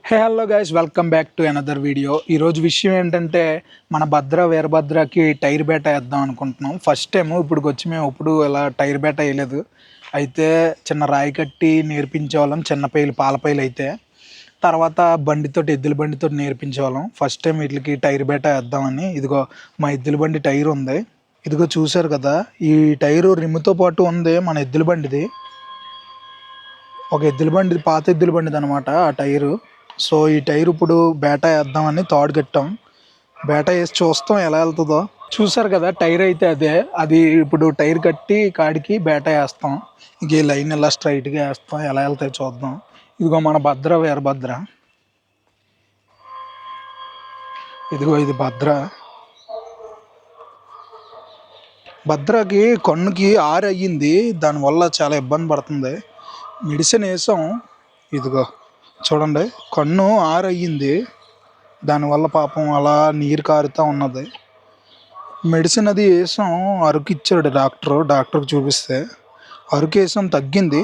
Hello guys, welcome back to another video. ఈరోజు విషయం ఏంటంటే మన వీరభద్రకి టైర్ బేట వేద్దాం అనుకుంటున్నాం. ఫస్ట్ టైం ఇప్పటికి వచ్చి మేము ఇప్పుడు ఇలా టైర్ బేట వేయలేదు. అయితే చిన్న రాయి కట్టి నేర్పించేవాళ్ళం, చిన్న పైలు పాల పైలు. అయితే తర్వాత ఎద్దుల బండితో నేర్పించేవాళ్ళం. ఫస్ట్ టైం వీటికి టైర్ బేట వేద్దామని. ఇదిగో మా ఎద్దుల బండి టైర్ ఉంది. ఇదిగో చూసారు కదా, ఈ టైరు రిమ్తో పాటు ఉంది మన ఎద్దుల బండిది. ఒక ఎద్దుల బండి, పాత ఎద్దుల బండిది అనమాట ఆ టైరు. సో ఈ టైర్ ఇప్పుడు బేటా వేద్దామని తాడు కట్టాం. బేటా వేసి చూస్తాం ఎలా వెళ్తుందో. చూసారు కదా, టైర్ అయితే అది ఇప్పుడు టైర్ కట్టి కాడికి బేటా వేస్తాం. ఇక ఈ లైన్ ఇలా స్ట్రైట్గా వేస్తాం, ఎలా వెళ్తాయి చూద్దాం. ఇదిగో మన వీరభద్ర. ఇదిగో ఇది భద్రకి కన్నుకి ఆరు అయ్యింది. దానివల్ల చాలా ఇబ్బంది పడుతుంది. మెడిసిన్ వేసాం. ఇదిగో చూడండి, కన్ను ఆరు అయ్యింది. దానివల్ల పాపం అలా నీరు కారుతూ ఉన్నది. మెడిసిన్ అది వేసాం. అరకు ఇచ్చాడు డాక్టర్కి చూపిస్తే. అరకు వేసాం, తగ్గింది.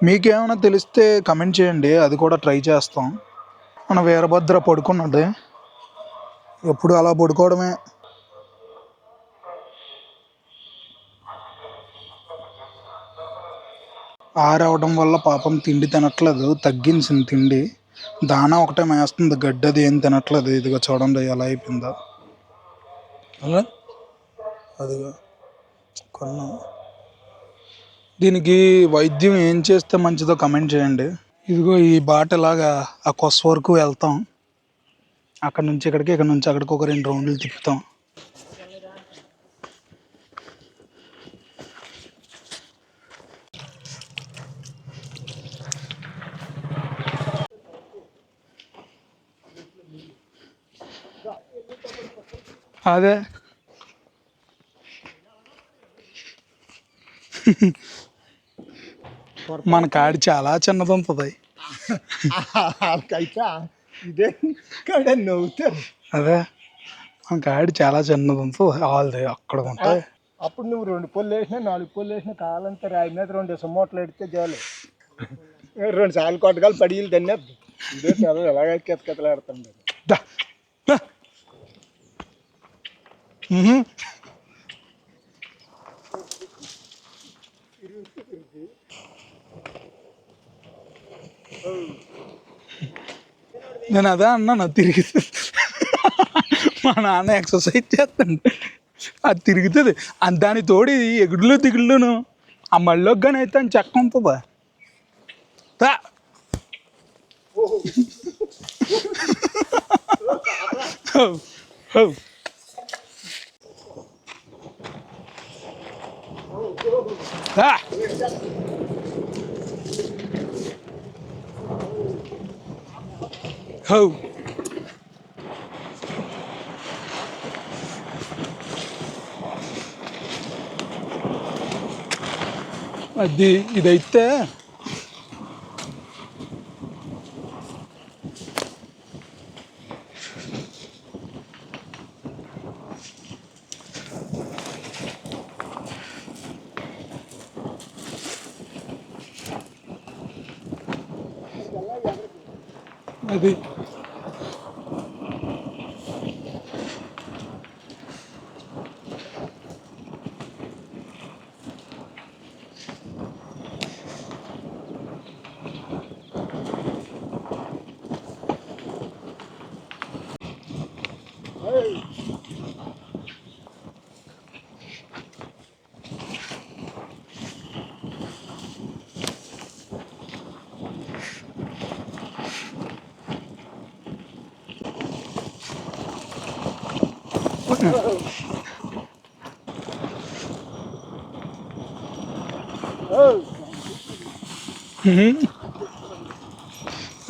మీకేమైనా తెలిస్తే కమెంట్ చేయండి, అది కూడా ట్రై చేస్తాం. మన వీరభద్ర పడుకున్నది. ఎప్పుడు అలా పడుకోవడమే. ఆరవడం వల్ల పాపం తిండి తినట్లేదు, తగ్గించింది తిండి. దానా ఒకటే మేస్తుంది, గడ్డది ఏం తినట్లేదు. ఇదిగో చూడండి ఎలా అయిపోయిందో. అలా అదిగో కొన్నా. దీనికి వైద్యం ఏం చేస్తే మంచిదో కమెంట్ చేయండి. ఇదిగో ఈ బాటలాగా ఆ కొస్స వరకు వెళ్తాం. అక్కడ నుంచి ఇక్కడికి, ఇక్కడ నుంచి అక్కడికి ఒక 2 రౌండ్లు తిప్పుతాం. అదే మన కాడి చాలా చిన్నది ఉంటుంది. ఇదే నవ్వుతారు. అదే మన కాడి చాలా చిన్నది ఉంటుంది. వాళ్ళది అక్కడ ఉంటాయి. అప్పుడు నువ్వు 2 పొల్లు వేసినా 4 పొల్లు వేసినా కావాలంటే రాయి మీద 2 సుమోట్లు ఎడితే చాలు. 2 సార్లు కొట్టగాలి పడిలు తినేది. ఇదే చాలా ఎలాగ కెతకెతలాడుతుంది. నేను అదే అన్నాను, తిరిగి మా నాన్న ఎక్సర్సైజ్ చేస్తాను, అది తిరుగుతుంది. దాని తోడి ఎగుడులు దిగుళ్ళును ఆ మళ్ళీకి కానీ అయితే అని చెక్క ఉంటుందా. అది ఇదైతే అది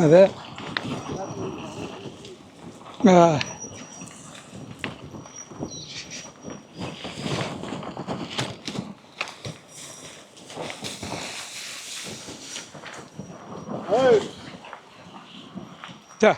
అదే చా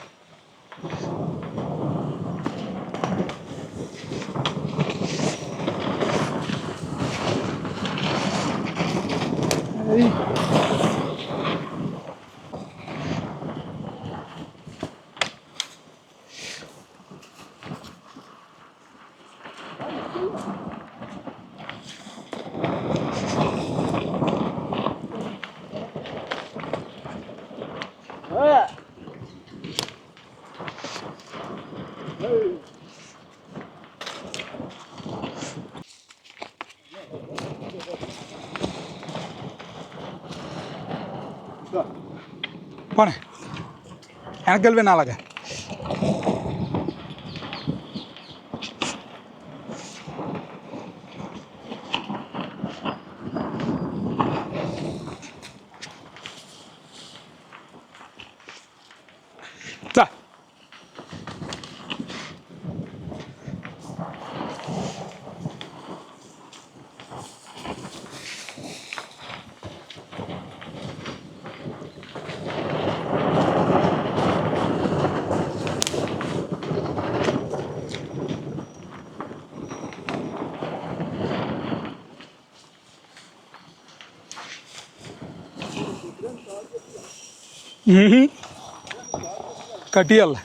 పోనీ వెనక్కి వెళ్ళిపోయినా అలాగా. చా కట్టియాల.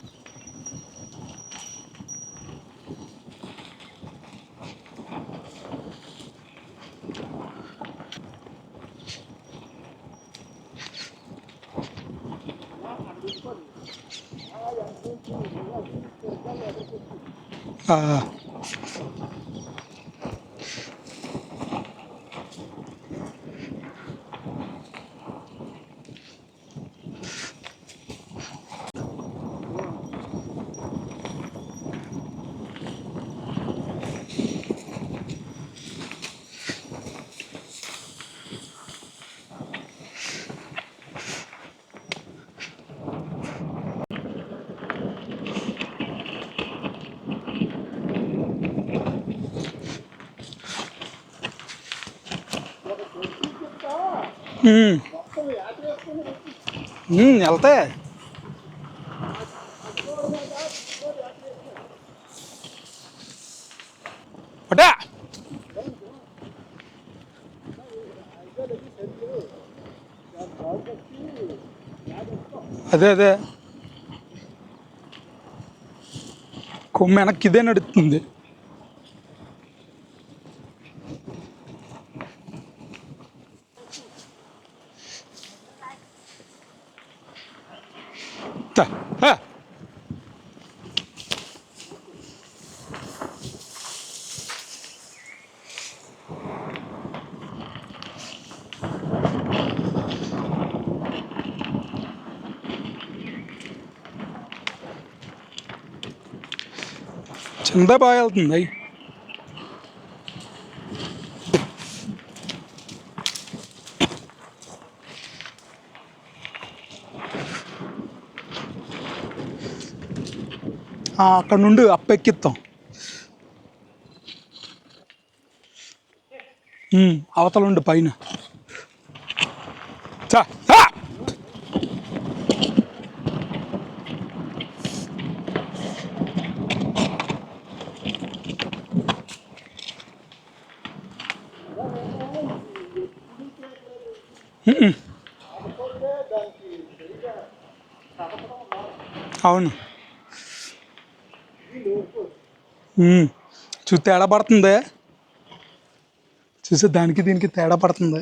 వెళ్తే పటా అదే అదే కొమ్మ వెనక్కి ఇదే నడుస్తుంది. చిన్నదా బాగా వెళ్తుంది అయ్యి. అక్కడ నుండి అప్పెక్కిస్తాం. అవతల ఉండి పైన చా అవును చూసి తేడా పడుతుంది. చూసే దానికి దీనికి తేడా పడుతుంది.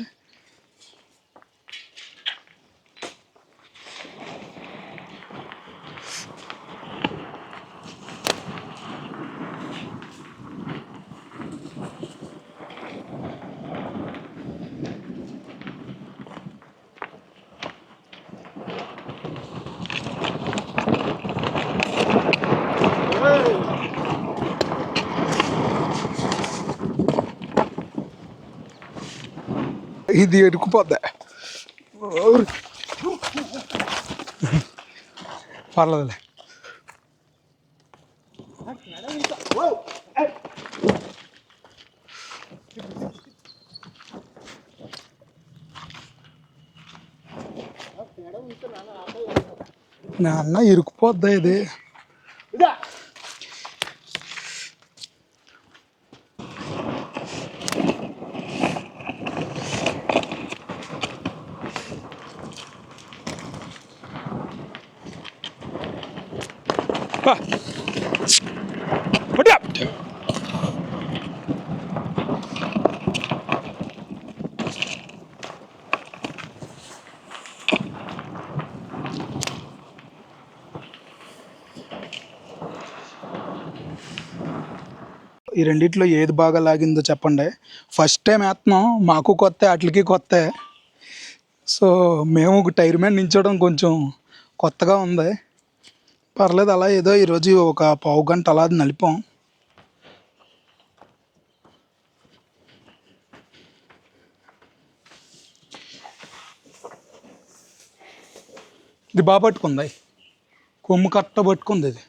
ఇది ఎరుకుపోద్ది. పర్లేదులే. నాన్న ఇరుకుపోద్దా ఇది. ఇదా బా. పట్టుకో. ఈ రెండిట్లో ఏది బాగా లాగిందో చెప్పండి. ఫస్ట్ టైం వేస్తున్నాం, మాకు కొత్త, అట్లకి కొత్త. సో మేము ఒక టైర్ మీద నించోవడం కొంచెం కొత్తగా ఉంది. పర్లేదు, అలా ఏదో ఈరోజు ఒక పావు గంట అలా నలిపాం. ఇది బాగా పట్టుకుంది, కొమ్ము కట్ట పట్టుకుంది ఇది.